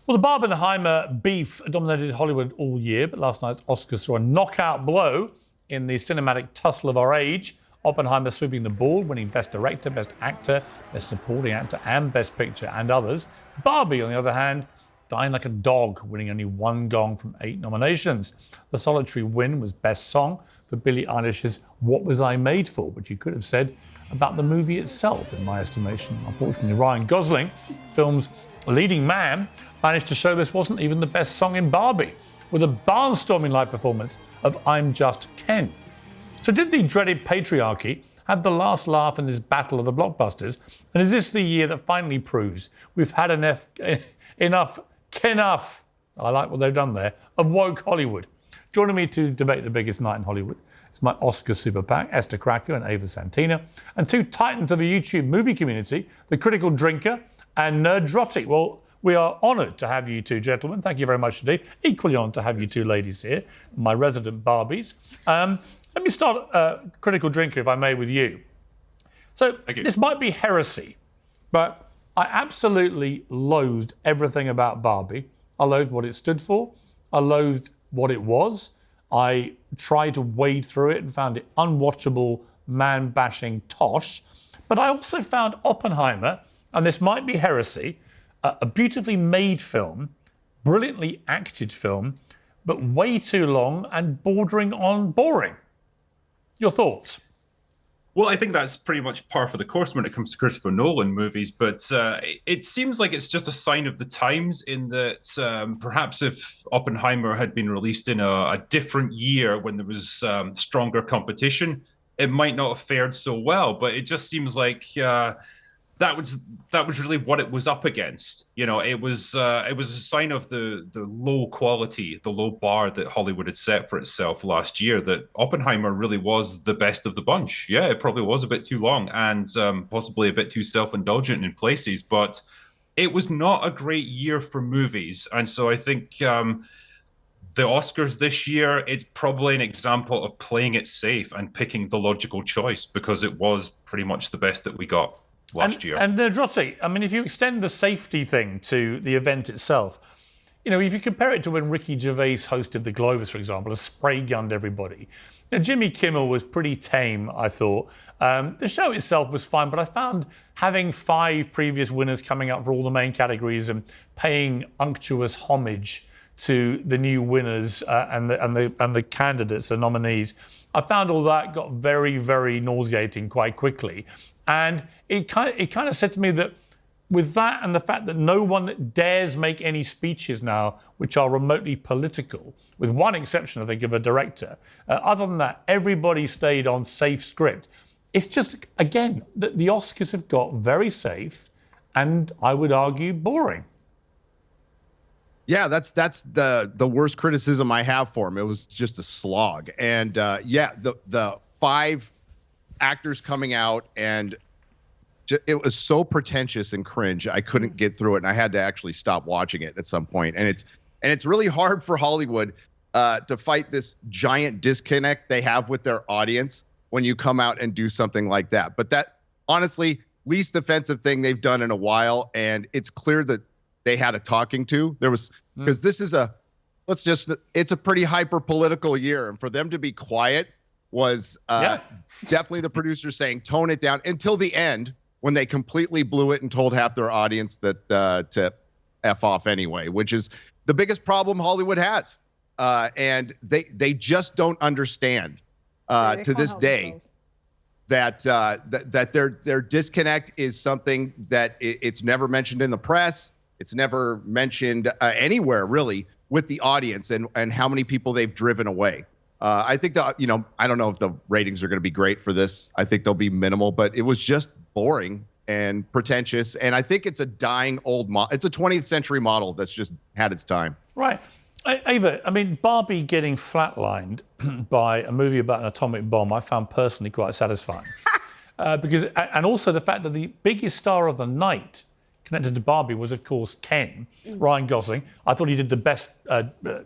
Well, the Barbenheimer beef dominated Hollywood all year, but last night's Oscars saw a knockout blow in the cinematic tussle of our age. Oppenheimer sweeping the board, winning Best Director, Best Actor, Best Supporting Actor, and Best Picture, and others. Barbie, on the other hand, dying like a dog, winning only 1 gong from 8 nominations. The solitary win was Best Song for Billie Eilish's What Was I Made For, which you could have said about the movie itself, in my estimation. Unfortunately, Ryan Gosling, film's leading man, managed to show this wasn't even the best song in Barbie, with a barnstorming-like performance of I'm Just Ken. So did the dreaded patriarchy have the last laugh in this battle of the blockbusters? And is this the year that finally proves we've had enough, I like what they've done there, of woke Hollywood? Joining me to debate the biggest night in Hollywood is my Oscar super PAC, Esther Krakau and Ava Santina, and 2 titans of the YouTube movie community, the Critical Drinker and Nerdrotic. Well, we are honoured to have you 2 gentlemen. Thank you very much indeed. Equally honoured to have you 2 ladies here, my resident Barbies. Let me start, Critical Drinker, if I may, with you. So this might be heresy, but I absolutely loathed everything about Barbie. I loathed what it stood for. I loathed what it was. I tried to wade through it and found it unwatchable, man-bashing tosh. But I also found Oppenheimer, and this might be heresy, a beautifully made film, brilliantly acted film, but way too long and bordering on boring. Your thoughts? Well, I think that's pretty much par for the course when it comes to Christopher Nolan movies, but it seems like it's just a sign of the times in that perhaps if Oppenheimer had been released in a different year when there was stronger competition, it might not have fared so well. But it just seems like that was really what it was up against. You know, it was a sign of the low quality, the low bar that Hollywood had set for itself last year, that Oppenheimer really was the best of the bunch. Yeah, it probably was a bit too long and possibly a bit too self-indulgent in places, but it was not a great year for movies. And so I think the Oscars this year, it's probably an example of playing it safe and picking the logical choice, because it was pretty much the best that we got last year. And Nerdrotic, I mean, if you extend the safety thing to the event itself, you know, if you compare it to when Ricky Gervais hosted the Globus, for example, and spray gunned everybody. Now, Jimmy Kimmel was pretty tame, I thought. The show itself was fine, but I found having 5 previous winners coming up for all the main categories and paying unctuous homage to the new winners and the candidates, the nominees, I found all that got very, very nauseating quite quickly. And it kind of said to me that with that and the fact that no one dares make any speeches now which are remotely political, with one exception, I think, of a director, other than that, everybody stayed on safe script. It's just, again, that the Oscars have got very safe and, I would argue, boring. Yeah, that's the worst criticism I have for him. It was just a slog. And the 5 actors coming out, and it was so pretentious and cringe. I couldn't get through it, and I had to actually stop watching it at some point. And it's really hard for Hollywood to fight this giant disconnect they have with their audience when you come out and do something like that. But that, honestly, least offensive thing they've done in a while, and it's clear that they had a talking to. There was, because this is it's a pretty hyper political year, and for them to be quiet was definitely the producers saying tone it down until the end, when they completely blew it and told half their audience that to F off anyway, which is the biggest problem Hollywood has. And they just don't understand to this day that their disconnect is something that it's never mentioned in the press. It's never mentioned anywhere, really, with the audience and how many people they've driven away. I think that, I don't know if the ratings are going to be great for this. I think they'll be minimal, but it was just boring and pretentious. And I think it's a dying old model. It's a 20th century model that's just had its time. Right. Ava, I mean, Barbie getting flatlined by a movie about an atomic bomb, I found personally quite satisfying. And also the fact that the biggest star of the night connected to Barbie was, of course, Ken, Ryan Gosling. I thought he did the best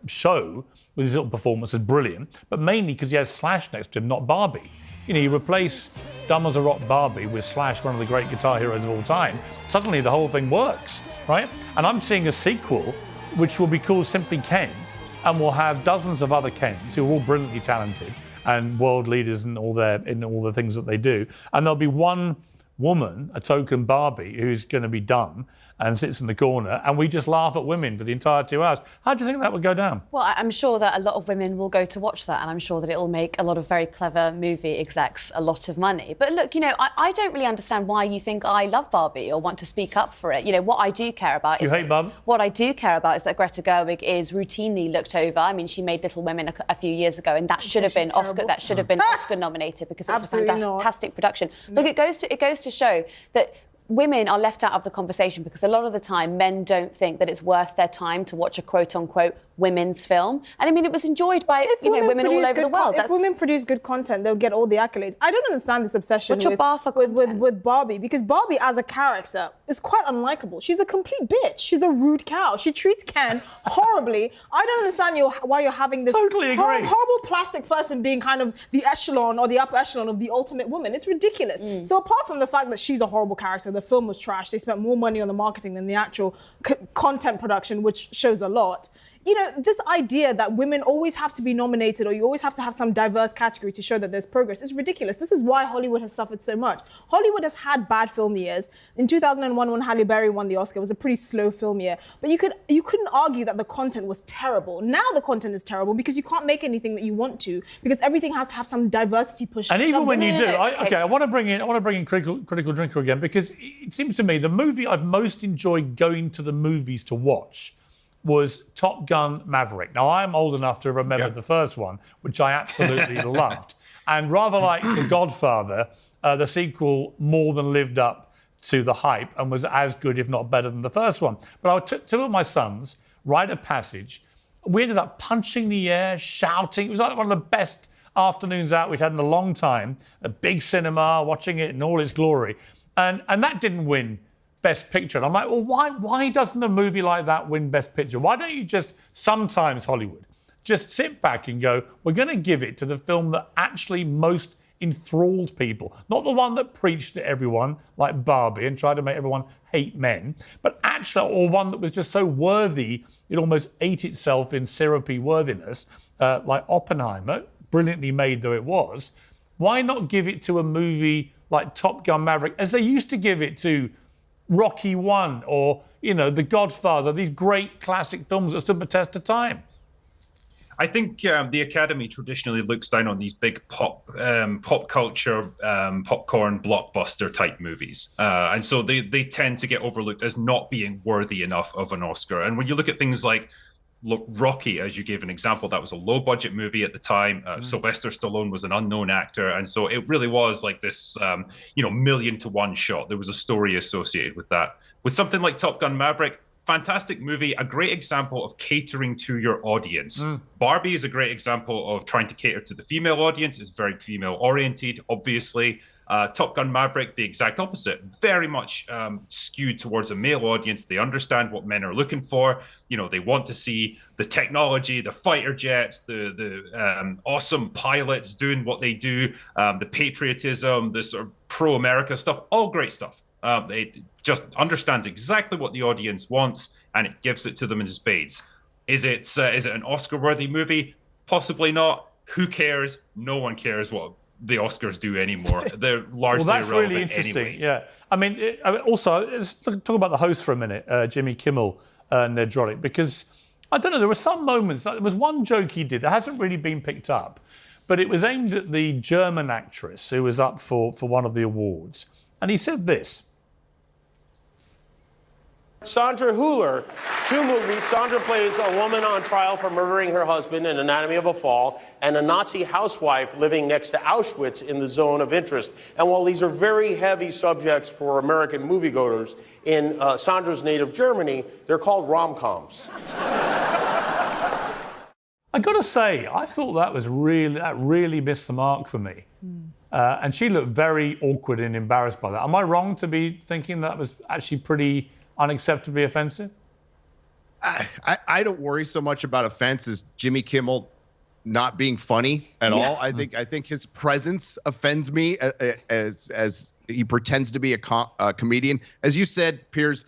show with his little performance, is brilliant, but mainly because he has Slash next to him, not Barbie. You know, you replace dumb as a rock Barbie with Slash, one of the great guitar heroes of all time, suddenly the whole thing works, right? And I'm seeing a sequel which will be called simply Ken, and will have dozens of other Kens who are all brilliantly talented and world leaders in all the things that they do. And there'll be one woman, a token Barbie, who's going to be dumb and sits in the corner, and we just laugh at women for the entire 2 hours. How do you think that would go down? Well, I'm sure that a lot of women will go to watch that, and I'm sure that it will make a lot of very clever movie execs a lot of money. But look, I don't really understand why you think I love Barbie or want to speak up for it. What I do care about is... Do you hate Barbie? What I do care about is that Greta Gerwig is routinely looked over. I mean, she made Little Women a few years ago, and that should have been Oscar nominated because it was a fantastic production. Look, it goes to show that women are left out of the conversation because a lot of the time men don't think that it's worth their time to watch a quote-unquote women's film. And I mean, it was enjoyed by women all over the world. If women produce good content, they'll get all the accolades. I don't understand this obsession with Barbie, because Barbie as a character is quite unlikable. She's a complete bitch. She's a rude cow. She treats Ken horribly. I don't understand why you're having this horrible plastic person being kind of the echelon or the upper echelon of the ultimate woman. It's ridiculous. So apart from the fact that she's a horrible character, the film was trash. They spent more money on the marketing than the actual content production, which shows a lot. This idea that women always have to be nominated or you always have to have some diverse category to show that there's progress is ridiculous. This is why Hollywood has suffered so much. Hollywood has had bad film years. In 2001, when Halle Berry won the Oscar, it was a pretty slow film year. But you couldn't argue that the content was terrible. Now the content is terrible because you can't make anything that you want to, because everything has to have some diversity push. And even when you do, I want to bring in critical drinker again, because it seems to me the movie I've most enjoyed going to the movies to watch was Top Gun Maverick. Now, I am old enough to remember the first one, which I absolutely loved. And rather like The Godfather, the sequel more than lived up to the hype and was as good, if not better, than the first one. But I took two of my sons, rite of passage. We ended up punching the air, shouting. It was like one of the best afternoons out we'd had in a long time. A big cinema, watching it in all its glory. And that didn't win Best Picture. And I'm like, well, why doesn't a movie like that win Best Picture? Why don't you just, sometimes Hollywood, just sit back and go, we're going to give it to the film that actually most enthralled people, not the one that preached to everyone like Barbie and tried to make everyone hate men, but actually, or one that was just so worthy it almost ate itself in syrupy worthiness, like Oppenheimer, brilliantly made though it was. Why not give it to a movie like Top Gun Maverick, as they used to give it to Rocky 1 or, The Godfather, these great classic films that stood the test of time? I think the Academy traditionally looks down on these big pop culture, popcorn blockbuster type movies. And so they tend to get overlooked as not being worthy enough of an Oscar. And when you look at things like Rocky, as you gave an example, that was a low budget movie at the time. Sylvester Stallone was an unknown actor. And so it really was like this, 1,000,000 to 1 shot. There was a story associated with that. With something like Top Gun Maverick, fantastic movie, a great example of catering to your audience. Barbie is a great example of trying to cater to the female audience. It's very female oriented, obviously. Top Gun Maverick, the exact opposite, very much skewed towards a male audience. They understand what men are looking for. They want to see the technology, the fighter jets, the awesome pilots doing what they do, the patriotism, the sort of pro-America stuff, all great stuff. It just understands exactly what the audience wants, and it gives it to them in spades. Is it an Oscar-worthy movie? Possibly not. Who cares? No one cares what the Oscars do anymore. They're largely that's irrelevant really interesting. Anyway. Yeah, I mean, also let's talk about the host for a minute, Jimmy Kimmel, Nerdrotic, because I don't know. There were some moments. There was one joke he did that hasn't really been picked up, but it was aimed at the German actress who was up for one of the awards, and he said this. Sandra Hüller, 2 movies. Sandra plays a woman on trial for murdering her husband in Anatomy of a Fall, and a Nazi housewife living next to Auschwitz in the Zone of Interest. And while these are very heavy subjects for American moviegoers, in Sandra's native Germany, they're called rom-coms. I got to say, I thought that really missed the mark for me. And she looked very awkward and embarrassed by that. Am I wrong to be thinking that was actually pretty unacceptably offensive? I don't worry so much about offense as Jimmy Kimmel not being funny at all. I think his presence offends me as he pretends to be a comedian. As you said, Piers,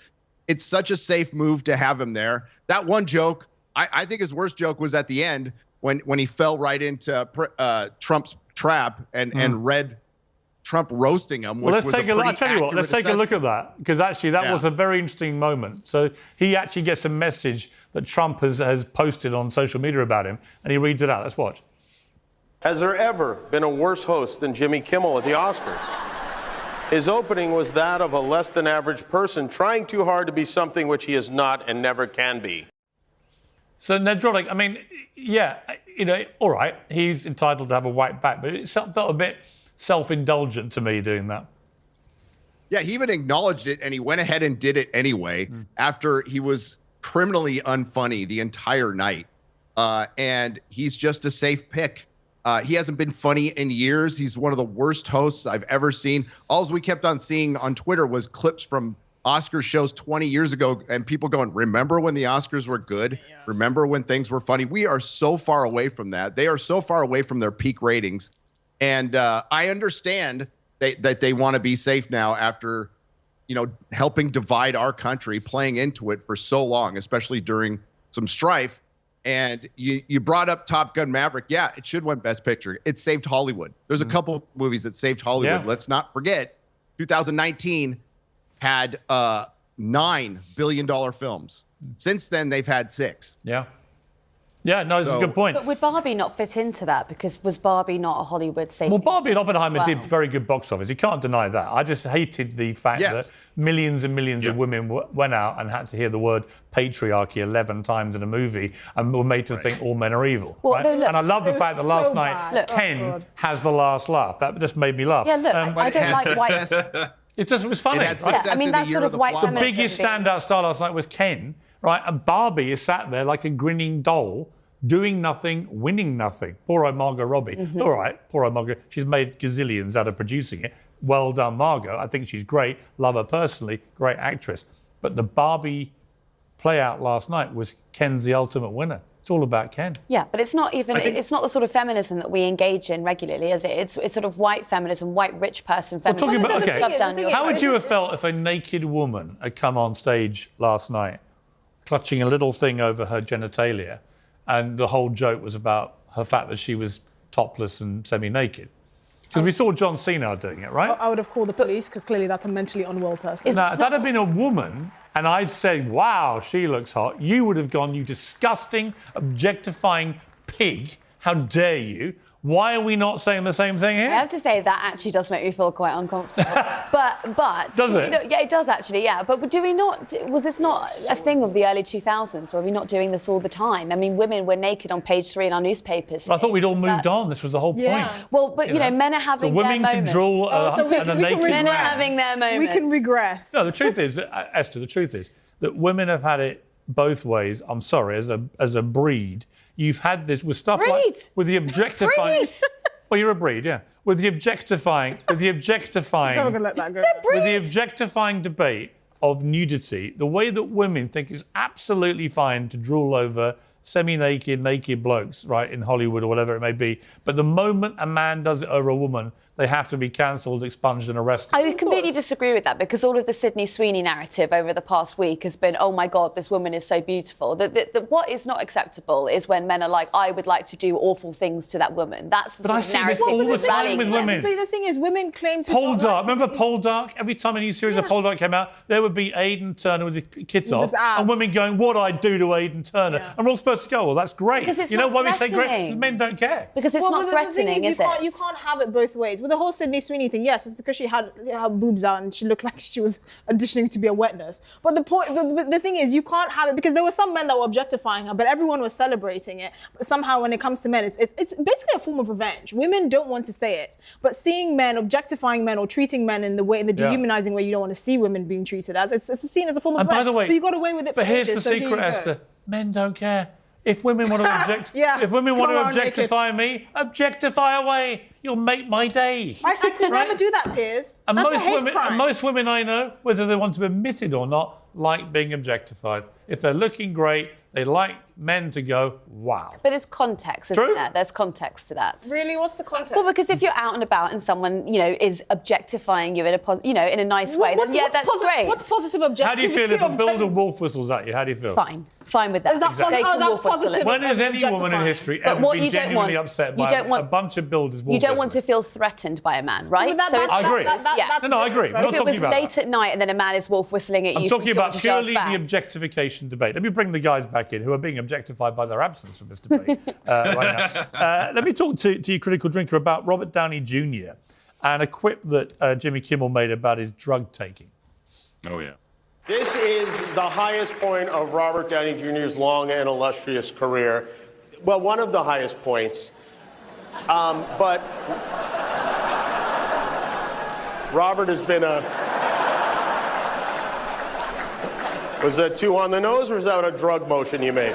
it's such a safe move to have him there. That one joke, I think his worst joke was at the end when he fell right into Trump's trap and read Trump roasting him. Well, let's take a look. I tell you what, let's take a look at that, because actually that was a very interesting moment. So he actually gets a message that Trump has posted on social media about him, and he reads it out. Let's watch. Has there ever been a worse host than Jimmy Kimmel at the Oscars? His opening was that of a less than average person trying too hard to be something which he is not and never can be. So Nerdrotic, I mean, yeah, all right, he's entitled to have a white back, but it felt a bit self-indulgent to me doing that. Yeah, he even acknowledged it, and he went ahead and did it anyway after he was criminally unfunny the entire night. And he's just a safe pick. He hasn't been funny in years. He's one of the worst hosts I've ever seen. All we kept on seeing on Twitter was clips from Oscar shows 20 years ago, and people going, remember when the Oscars were good? Yeah. Remember when things were funny? We are so far away from that. They are so far away from their peak ratings. And I understand that they want to be safe now after, helping divide our country, playing into it for so long, especially during some strife. And you brought up Top Gun Maverick. Yeah, it should win Best Picture. It saved Hollywood. There's a couple movies that saved Hollywood. Yeah. Let's not forget, 2019 had $9 billion films. Since then, they've had 6. Yeah. Yeah, no, it's a good point. But would Barbie not fit into that? Because was Barbie not a Hollywood safe? Well, Barbie and Oppenheimer did very good box office. You can't deny that. I just hated the fact that millions and millions of women went out and had to hear the word patriarchy 11 times in a movie and were made to think all men are evil. Well, right? No, look, and I love the fact that last night Ken has the last laugh. That just made me laugh. Yeah, look, I don't like white... It was funny. I mean, that's sort of white feminism. The biggest standout star last night was Ken, right? And Barbie is sat there like a grinning doll, doing nothing, winning nothing. Poor old Margot Robbie. Mm-hmm. All right, poor old Margot. She's made gazillions out of producing it. Well done, Margot. I think she's great. Love her personally. Great actress. But the Barbie play out last night was Ken's the ultimate winner. It's all about Ken. Yeah, but it's not even, it's not the sort of feminism that we engage in regularly, is it? It's sort of white feminism, white rich person feminism. Well, how would you have felt if a naked woman had come on stage last night, clutching a little thing over her genitalia, and the whole joke was about her fact that she was topless and semi-naked? Because we saw John Cena doing it, right? I would have called the police, because clearly that's a mentally unwell person. Now, if that had been a woman, and I'd say, wow, she looks hot, you would have gone, you disgusting, objectifying pig. How dare you? Why are we not saying the same thing here? I have to say that actually does make me feel quite uncomfortable. but does it? Yeah, it does actually. Yeah, but do we not? Was this not a thing of the early 2000s? Were we not doing this all the time? I mean, women were naked on page 3 in our newspapers. I thought we'd all moved on. This was the whole point. Well, but you know, men are having their moments. Women can draw a naked man. Men are having their moments. We can regress. No, the truth is, Esther, the truth is that women have had it both ways. I'm sorry, as a breed, you've had this with stuff like with the objectifying. Well, you're a breed, yeah. With the objectifying, never gonna let that go. With the objectifying debate of nudity, the way that women think it's absolutely fine to drool over semi-naked, naked blokes, right, in Hollywood or whatever it may be. But the moment a man does it over a woman, they have to be cancelled, expunged and arrested. I completely disagree with that, because all of the Sydney Sweeney narrative over the past week has been, oh my God, this woman is so beautiful. What is not acceptable is when men are like, I would like to do awful things to that woman. That's the narrative. But I see this all the time with women. See, the thing is, women claim to... Poldark, remember Poldark? Every time a new series of Poldark came out, there would be Aidan Turner with the kids off, and women going, what I'd do to Aidan Turner. Yeah. And we're all supposed to go, well, that's great. You know why we say great? Because men don't care. Because it's not threatening, is it? You can't have it both ways. With the whole Sydney Sweeney thing, yes, it's because she had her boobs out and she looked like she was auditioning to be a wet nurse. But the thing is, you can't have it, because there were some men that were objectifying her, but everyone was celebrating it. But somehow, when it comes to men, it's basically a form of revenge. Women don't want to say it, but seeing men objectifying men or treating men in the dehumanizing way you don't want to see women being treated as, it's seen as a form of revenge. By the way, but you got away with it. But here's the secret, Esther: men don't care. If women want to if women want to objectify me, objectify away. You'll make my day. I could never do that, Piers. And most women I know, whether they want to admit it or not, like being objectified. if they're looking great, they like men to go, wow. But it's context, isn't there? There's context to that. Really? What's the context? Well, because if you're out and about and someone, is objectifying you in a nice way, then that's great. What's positive objectivity? How do you feel if a builder wolf whistles at you? How do you feel? Fine with that. Is that Exactly. that's positive? When has any woman in history ever been genuinely upset by a bunch of builders wolf You don't want to feel threatened by a man, right? I agree. I agree. If it was late at night and then a man is wolf whistling at you, I'm talking about purely the objectification debate. Let me bring the guys back in who are being objectified by their absence from this debate right now. Let me talk to you, critical drinker, about Robert Downey Jr. and a quip that Jimmy Kimmel made about his drug taking. Oh, yeah. This is the highest point of Robert Downey Jr.'s long and illustrious career. Well, one of the highest points. But Robert has been Was that too on the nose, or was that a drug motion you made?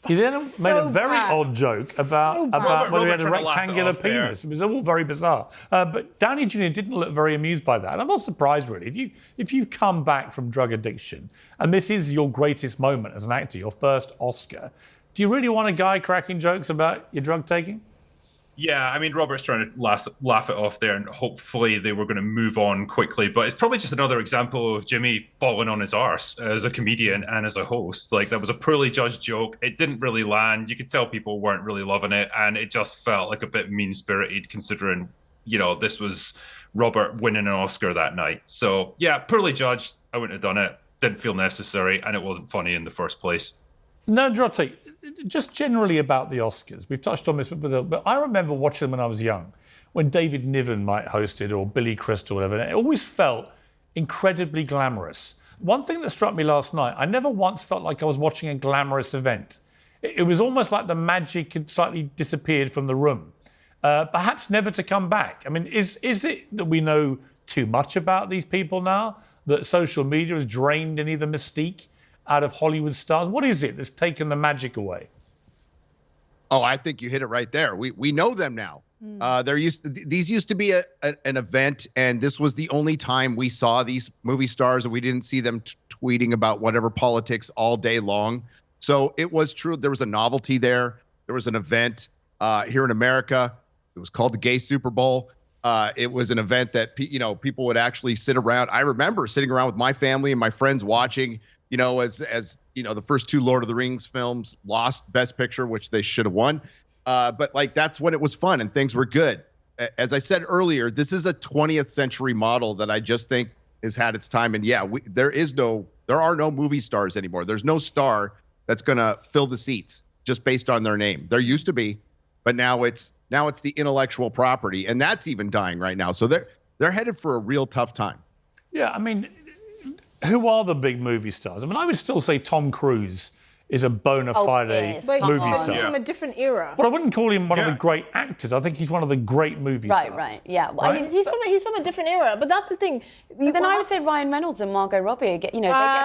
He then made a very odd joke about whether he had a rectangular penis. It was all very bizarre. But Downey Jr. didn't look very amused by that. And I'm not surprised, really. If you've come back from drug addiction, and this is your greatest moment as an actor, your first Oscar, do you really want a guy cracking jokes about your drug taking? Yeah, I mean, Robert's trying to laugh it off there, and hopefully they were going to move on quickly. But it's probably just another example of Jimmy falling on his arse as a comedian and as a host. Like, that was a poorly judged joke. It didn't really land. You could tell people weren't really loving it, and it just felt like a bit mean-spirited considering, this was Robert winning an Oscar that night. So, yeah, poorly judged. I wouldn't have done it. Didn't feel necessary, and it wasn't funny in the first place. Nerdrotic, just generally about the Oscars, we've touched on this, but I remember watching them when I was young, when David Niven might host it, or Billy Crystal, whatever, and it always felt incredibly glamorous. One thing that struck me last night, I never once felt like I was watching a glamorous event. It was almost like the magic had slightly disappeared from the room, perhaps never to come back. I mean, is it that we know too much about these people now, that social media has drained any of the mystique out of Hollywood stars? What is it that's taken the magic away? Oh, I think you hit it right there. We know them now. These used to be an event, and this was the only time we saw these movie stars, and we didn't see them tweeting about whatever politics all day long. So it was true. There was a novelty there. There was an event here in America. It was called the Gay Super Bowl. It was an event that people would actually sit around. I remember sitting around with my family and my friends watching. As the first two Lord of the Rings films lost Best Picture, which they should have won. But that's when it was fun and things were good. As I said earlier, this is a 20th century model that I just think has had its time. And there are no movie stars anymore. There's no star that's going to fill the seats just based on their name. There used to be, but now it's the intellectual property, and that's even dying right now. So they're headed for a real tough time. Yeah, I mean, who are the big movie stars? I mean, I would still say Tom Cruise is a bona fide movie star. He's from a different era. But I wouldn't call him one of the great actors. I think he's one of the great movie stars. Right, yeah. Well, I mean, he's from a different era. But that's the thing. Then I would say Ryan Reynolds and Margot Robbie. They get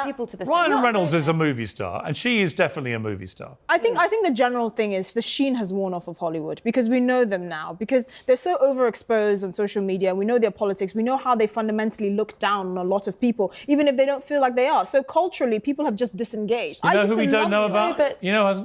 people to the cinema. Ryan Reynolds is a movie star, and she is definitely a movie star. I think the general thing is the sheen has worn off of Hollywood because we know them now, because they're so overexposed on social media. We know their politics. We know how they fundamentally look down on a lot of people, even if they don't feel like they are. So culturally, people have just disengaged. You know who we don't know about?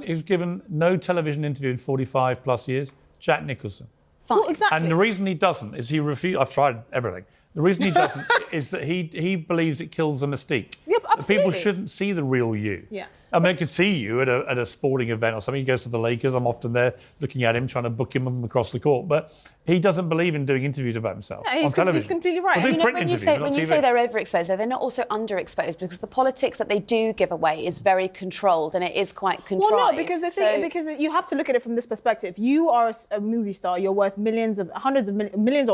He's given no television interview in 45 plus years? Jack Nicholson. Well, exactly. And the reason he doesn't is he refuses. I've tried everything. The reason he doesn't is that he believes it kills the mystique. Yep, absolutely. People shouldn't see the real you. Yeah. I mean, they could see you at a sporting event or something. He goes to the Lakers. I'm often there looking at him, trying to book him across the court. But he doesn't believe in doing interviews about himself on television. He's completely right. When you say they're overexposed, they're not also underexposed, because the politics that they do give away is very controlled, and it is quite contrived. Well, no, because because you have to look at it from this perspective. You are a movie star. You're worth millions or hundreds of millions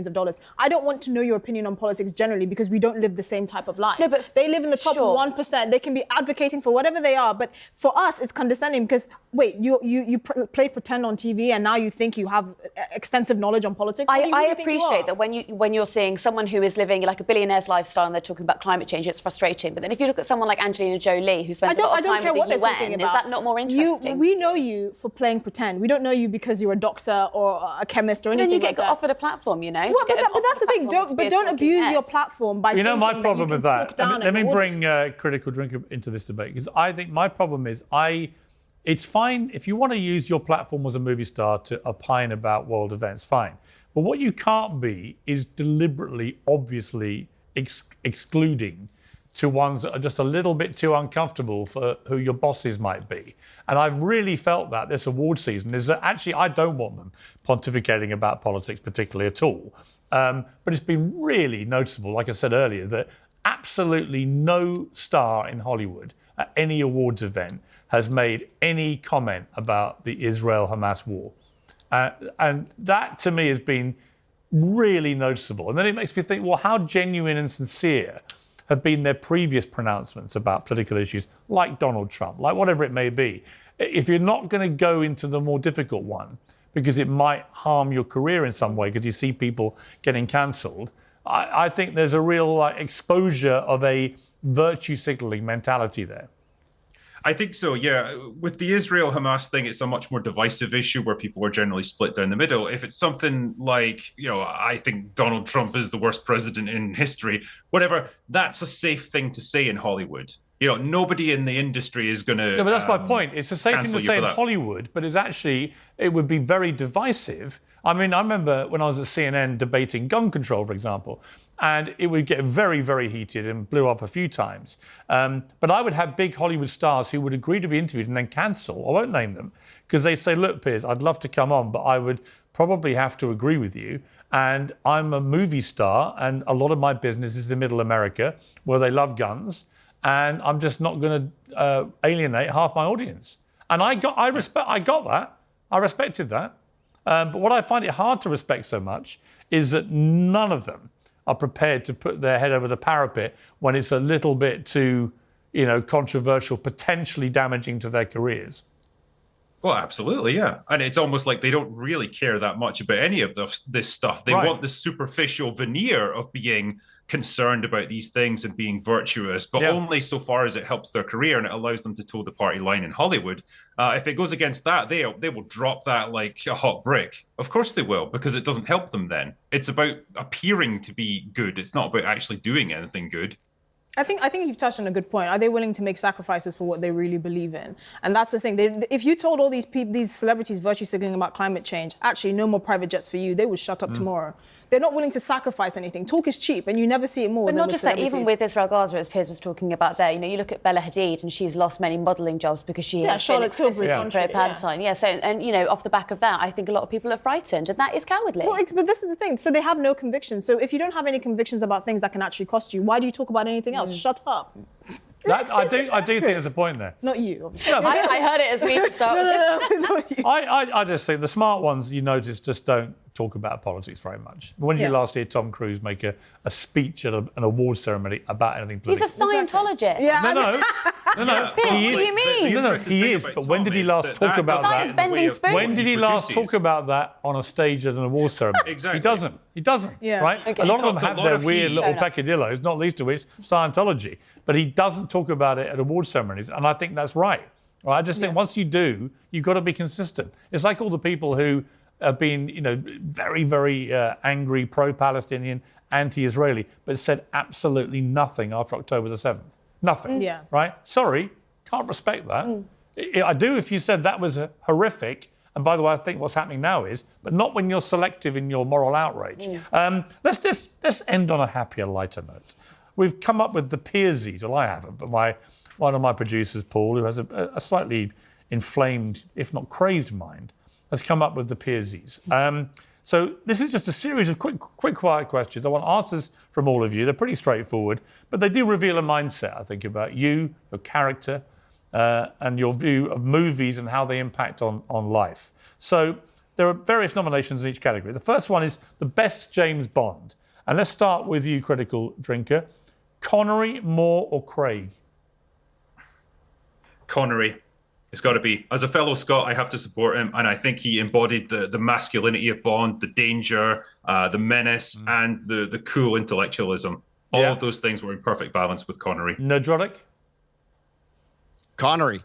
of dollars. I don't want to know your opinion on politics generally, because we don't live the same type of life. No, but they live in the top 1%. They can be advocating for whatever they are, but for us, it's condescending because you play pretend on TV, and now you think you have extensive knowledge on politics. I appreciate that when you're seeing someone who is living like a billionaire's lifestyle and they're talking about climate change, it's frustrating. But then if you look at someone like Angelina Jolie, who spends a lot of time with the UN, is that not more interesting? We know you for playing pretend. We don't know you because you're a doctor or a chemist or anything. Then you get offered a platform, you know. Well, but that's the thing. Don't abuse your platform by. My problem with that. Let me bring Critical Drinker into this debate, because I think my problem is it's fine if you want to use your platform as a movie star to opine about world events, fine. But what you can't be is deliberately, obviously excluding to ones that are just a little bit too uncomfortable for who your bosses might be. And I've really felt that this award season is that actually I don't want them pontificating about politics particularly at all. But it's been really noticeable, like I said earlier, that absolutely no star in Hollywood at any awards event has made any comment about the Israel-Hamas war. And that, to me, has been really noticeable. And then it makes me think, well, how genuine and sincere have been their previous pronouncements about political issues, like Donald Trump, like whatever it may be? If you're not going to go into the more difficult one, because it might harm your career in some way, because you see people getting cancelled, I think there's a real exposure of a virtue signalling mentality there. I think so, yeah. With the Israel-Hamas thing, it's a much more divisive issue where people are generally split down the middle. If it's something like, I think Donald Trump is the worst president in history, whatever, that's a safe thing to say in Hollywood. Nobody in the industry is going to. No, but that's my point. It's a safe thing to say in Hollywood, but it would be very divisive. I mean, I remember when I was at CNN debating gun control, for example, and it would get very, very heated and blew up a few times. But I would have big Hollywood stars who would agree to be interviewed and then cancel. I won't name them, because they say, look, Piers, I'd love to come on, but I would probably have to agree with you. And I'm a movie star, and a lot of my business is in Middle America, where they love guns. And I'm just not going to alienate half my audience. And I got that. I respected that. But what I find it hard to respect so much is that none of them are prepared to put their head over the parapet when it's a little bit too, controversial, potentially damaging to their careers. Well, absolutely, yeah. And it's almost like they don't really care that much about any of this stuff. They want the superficial veneer of being concerned about these things and being virtuous, but only so far as it helps their career and it allows them to toe the party line in Hollywood. If it goes against that, they will drop that like a hot brick. Of course they will, because it doesn't help them then. It's about appearing to be good. It's not about actually doing anything good. I think you've touched on a good point. Are they willing to make sacrifices for what they really believe in? And that's the thing. If you told all these celebrities virtue signaling about climate change, actually no more private jets for you, they would shut up tomorrow. They're not willing to sacrifice anything. Talk is cheap, and you never see it more. But not just that, even with Israel Gaza, as Piers was talking about there, you look at Bella Hadid, and she's lost many modelling jobs because she has been explicitly pro-Palestine. So, off the back of that, I think a lot of people are frightened, and that is cowardly. Well, but this is the thing. So they have no convictions. So if you don't have any convictions about things that can actually cost you, why do you talk about anything else? Shut up. I do think there's a point there. Not you, obviously. No, I heard it as we start. No, not you. I just think the smart ones, you notice, just don't talk about politics very much. When did you last hear Tom Cruise make a speech at an award ceremony about anything political? He's a Scientologist. Yeah. No. What do you mean? No, he is. But when did he last talk about that? When did he last talk about that on a stage at an award ceremony? Exactly. He doesn't. Yeah. Right? Okay. A lot of them have their weird little peccadillos, not least of which Scientology. But he doesn't talk about it at award ceremonies, and I think that's right. I just think once you do, you've got to be consistent. It's like all the people who have been, very, very angry, pro-Palestinian, anti-Israeli, but said absolutely nothing after October the 7th. Nothing. Yeah. Right? Sorry, can't respect that. I do if you said that was horrific. And by the way, I think what's happening now is, but not when you're selective in your moral outrage. Let's end on a happier, lighter note. We've come up with the Piersies. Well, I haven't, but one of my producers, Paul, who has a slightly inflamed, if not crazed mind, has come up with the Piersies. So this is just a series of quick, quiet questions. I want answers from all of you. They're pretty straightforward, but they do reveal a mindset, I think, about you, your character, and your view of movies and how they impact on life. So there are various nominations in each category. The first one is the best James Bond. And let's start with you, Critical Drinker. Connery, Moore, or Craig? Connery. It's got to be. As a fellow Scot, I have to support him, and I think he embodied the masculinity of Bond, the danger, the menace, and the cool intellectualism. All of those things were in perfect balance with Connery. Nerdrotic? Connery.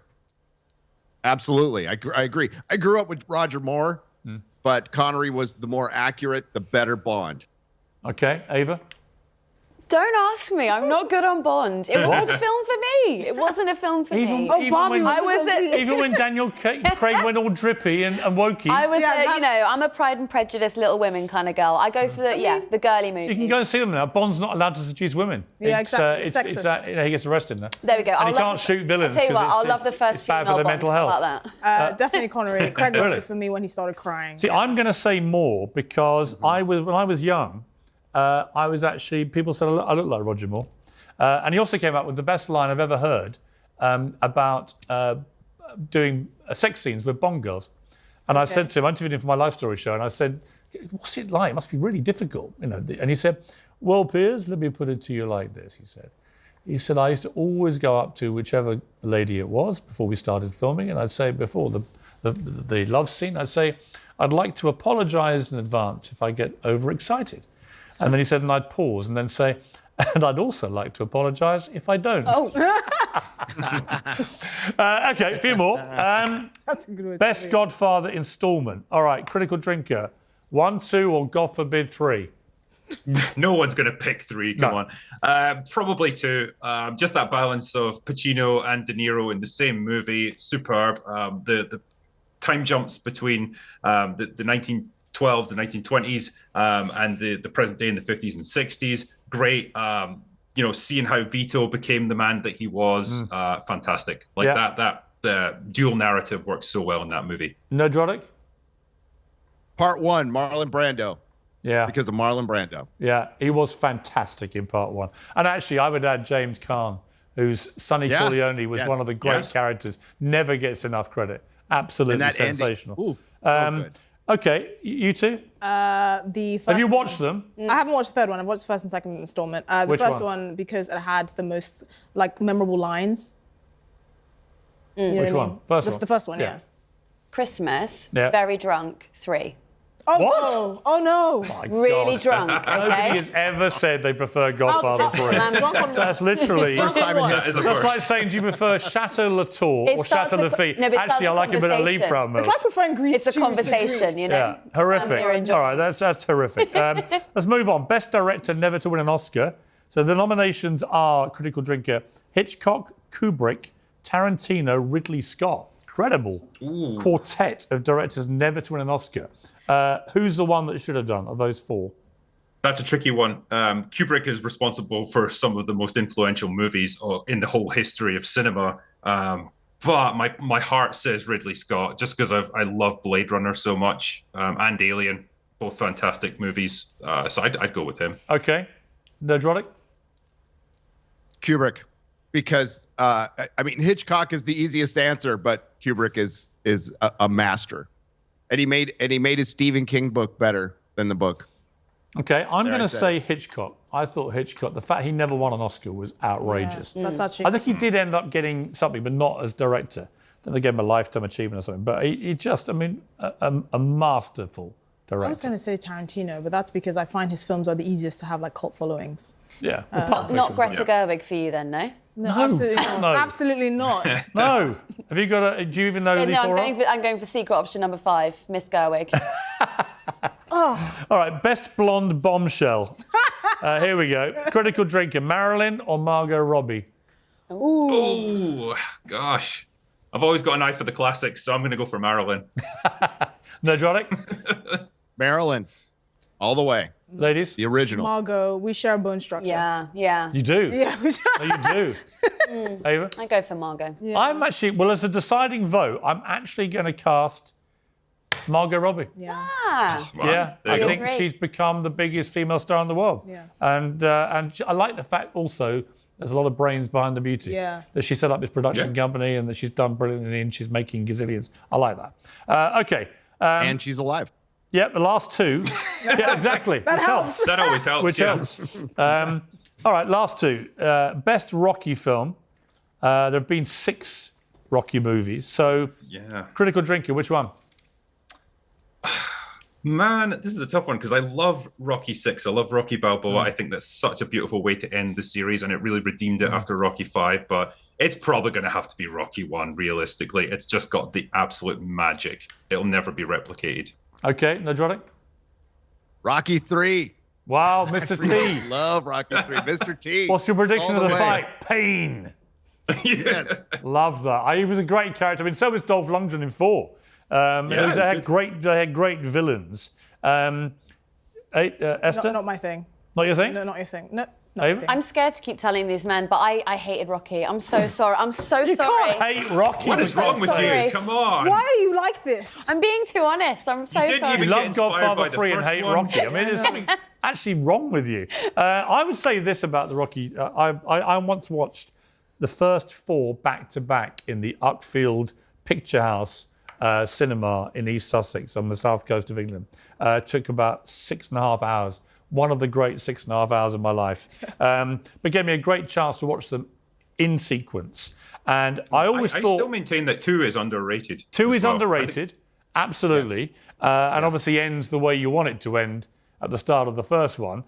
Absolutely. I agree. I grew up with Roger Moore, but Connery was the more accurate, the better Bond. Okay. Ava? Don't ask me. I'm not good on Bond. It wasn't a film for me. It wasn't a film for me. Even when Daniel Craig went all drippy and wokey. I was, I'm a Pride and Prejudice Little Women kind of girl. I go for the girly movies. You can go and see them now. Bond's not allowed to seduce women. Yeah, exactly. It's that, he gets arrested now. There we go. And he can't shoot villains. I'll tell you what, I'll love the first bad female for their mental health. About that. Definitely Connery. Craig lost it for me when he started crying. See, I'm going to say more because when I was young, I was actually, people said I look like Roger Moore. And he also came up with the best line I've ever heard about doing sex scenes with Bond girls. And I said to him, I interviewed him for my Life Story show, and I said, what's it like? It must be really difficult. And he said, well, Piers, let me put it to you like this, he said. He said, I used to always go up to whichever lady it was before we started filming, and I'd say before the love scene, I'd say, I'd like to apologise in advance if I get overexcited. And then he said, and I'd pause and then say, and I'd also like to apologise if I don't. Oh. Okay, a few more. That's a good way Best Godfather instalment. All right, Critical Drinker. 1, 2, or God forbid 3? No one's going to pick 3. Come on. Probably 2. Just that balance of Pacino and De Niro in the same movie. Superb. The time jumps between the 1912s, the 1920s, and the present day in the 50s and 60s. Great. Seeing how Vito became the man that he was, fantastic. That the dual narrative works so well in that movie. Nerdrotic? Part 1, Marlon Brando. Yeah. Because of Marlon Brando. Yeah, he was fantastic in part 1. And actually, I would add James Caan, whose Sonny Corleone was one of the great characters. Never gets enough credit. Absolutely sensational. Ooh, so good. Okay, you two? The first Have you watched them? I haven't watched the third one. I've watched the first and second installment. The Which first one? one because it had the most memorable lines. Which one? First one? The first one, yeah. Christmas, very drunk, 3. Oh What? no! Oh no! My Really God. drunk, okay? Nobody has ever said they prefer Godfather 3. That's literally... First time in history. That's like saying, do you prefer Chateau Latour or Chateau Lafite? No, Actually, I like a bit of Leapfrog milk. It's like preferring Greece. It's a conversation, you know? Yeah, horrific. All right, that's horrific. Let's move on. Best Director never to win an Oscar. So the nominations are Critical Drinker, Hitchcock, Kubrick, Tarantino, Ridley Scott. Incredible quartet of directors never to win an Oscar. Who's the one that should have done of those 4? That's a tricky one. Kubrick is responsible for some of the most influential movies in the whole history of cinema. But my heart says Ridley Scott, just because I love Blade Runner so much, and Alien, both fantastic movies. So I'd go with him. Okay. Nerdrotic? Kubrick. Because, Hitchcock is the easiest answer, but Kubrick is a master. And he made his Stephen King book better than the book. Okay, I'm going to say Hitchcock. I thought Hitchcock, the fact he never won an Oscar was outrageous. Yeah, that's actually... I think he did end up getting something, but not as director. Then they gave him a Lifetime Achievement or something. But he just, a masterful director. I was going to say Tarantino, but that's because I find his films are the easiest to have cult followings. Yeah. Not Greta Gerwig for you then, no? No, absolutely not. No. Absolutely not. No. Have you got do you even know who these 4 are? I'm going for secret option number 5, Miss Gerwig. All right, best blonde bombshell. Here we go. Critical Drinker, Marilyn or Margot Robbie? Oh, gosh. I've always got an eye for the classics, so I'm going to go for Marilyn. Nerdrotic? Marilyn. All the way. Ladies? The original. Margot, we share a bone structure. Yeah. You do? Yeah, we share. No, you do. Ava? I go for Margot. Yeah. I'm actually, as a deciding vote, I'm actually going to cast Margot Robbie. Yeah. Yeah, I think Great. she's become the biggest female star in the world. Yeah. And I like the fact also there's a lot of brains behind the beauty. Yeah. That she set up this production company and that she's done brilliantly and she's making gazillions. I like that. Okay. And she's alive. Yeah, the last 2. Yeah, exactly. That helps. That always helps. Which helps. All right, last 2. Best Rocky film. There have been 6 Rocky movies. So, Critical Drinker, which one? Man, this is a tough one because I love Rocky 6. I love Rocky Balboa. I think that's such a beautiful way to end the series, and it really redeemed it after Rocky 5. But it's probably going to have to be Rocky 1, realistically. It's just got the absolute magic. It'll never be replicated. Okay, Nerdrotic? Rocky 3. Wow, Mr. T. Love Rocky 3. Mr. T. What's your prediction of the way. fight? Pain. Yes. Love that. He was a great character. I mean, so was Dolph Lundgren in 4. They had great villains. Esther? Not my thing. Not your thing? No, not your thing. No. I'm scared to keep telling these men, but I hated Rocky. I'm so sorry. I'm so You sorry. can't hate Rocky. What is wrong with you? Come on. Why are you like this? I'm being too honest. I'm so didn't sorry. even You get love inspired Godfather by the 3 and first hate one. Rocky. I mean, there's something actually wrong with you. I would say this about the Rocky. I once watched the first 4 back-to-back in the Uckfield Picture House cinema in East Sussex on the south coast of England. Took about 6.5 hours. One of the great 6.5 hours of my life. But gave me a great chance to watch them in sequence. And I always thought... I still maintain that 2 is underrated. 2 is underrated, absolutely. Yes. And obviously ends the way you want it to end at the start of the first one.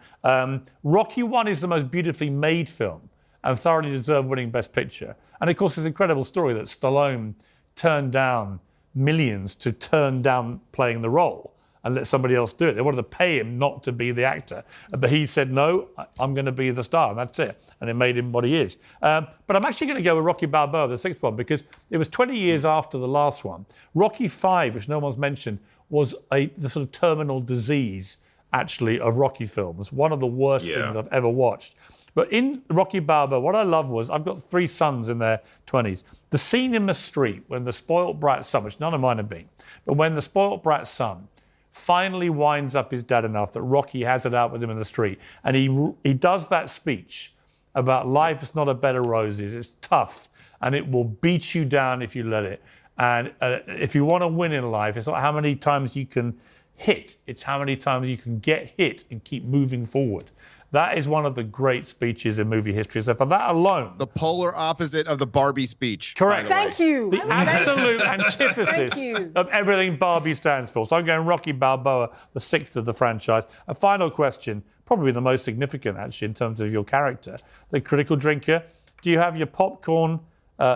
Rocky 1 is the most beautifully made film and thoroughly deserved winning Best Picture. And of course, it's an incredible story that Stallone turned down millions to turn down playing the role and let somebody else do it. They wanted to pay him not to be the actor. But he said, no, I'm going to be the star, and that's it. And it made him what he is. But I'm actually going to go with Rocky Balboa, the 6th one, because it was 20 years after the last one. Rocky 5, which no one's mentioned, was the sort of terminal disease, actually, of Rocky films. One of the worst things I've ever watched. But in Rocky Balboa, what I love was, I've got 3 sons in their 20s. The scene in the street when the spoiled brat son, which none of mine have been, but when the spoiled brat son finally winds up his dad enough that Rocky has it out with him in the street, and he does that speech about life is not a bed of roses, it's tough, and it will beat you down if you let it. And if you want to win in life, it's not how many times you can hit, it's how many times you can get hit and keep moving forward. That is one of the great speeches in movie history. So for that alone... The polar opposite of the Barbie speech. Correct. Thank you. The absolute antithesis of everything Barbie stands for. So I'm going Rocky Balboa, the 6th of the franchise. A final question, probably the most significant, actually, in terms of your character. The critical drinker, do you have your popcorn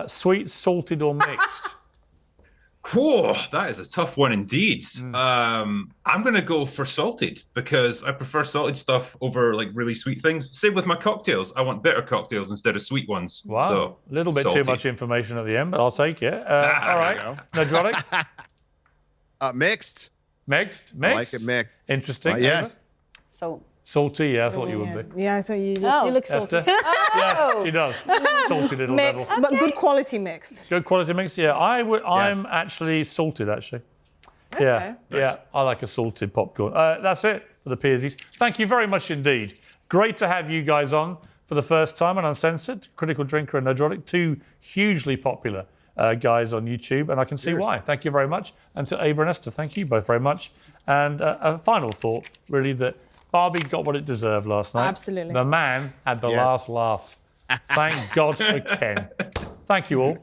sweet, salted or mixed? Whoa, that is a tough one indeed. I'm going to go for salted because I prefer salted stuff over like really sweet things. Same with my cocktails. I want bitter cocktails instead of sweet ones. Wow, so, a little bit salty. too much information at the end, but I'll take it. All right, Nerdrotic? Mixed. Mixed? I like it mixed. Interesting. Yes. So Salty, yeah, I thought you would be. Yeah, I thought you look salty. Esther? Yeah, she does. Salty little Mixed, devil. but good quality mixed. Good quality mix, yeah. I'm actually salted, actually. Yeah, yeah, I like a salted popcorn. That's it for the Piersies. Thank you very much indeed. Great to have you guys on for the first time on Uncensored, Critical Drinker and Nerdrotic, 2 hugely popular guys on YouTube, and I can see why. Thank you very much. And to Ava and Esther, thank you both very much. And a final thought, really, that Barbie got what it deserved last night. Absolutely. The man had the last laugh. Thank God for Ken. Thank you all.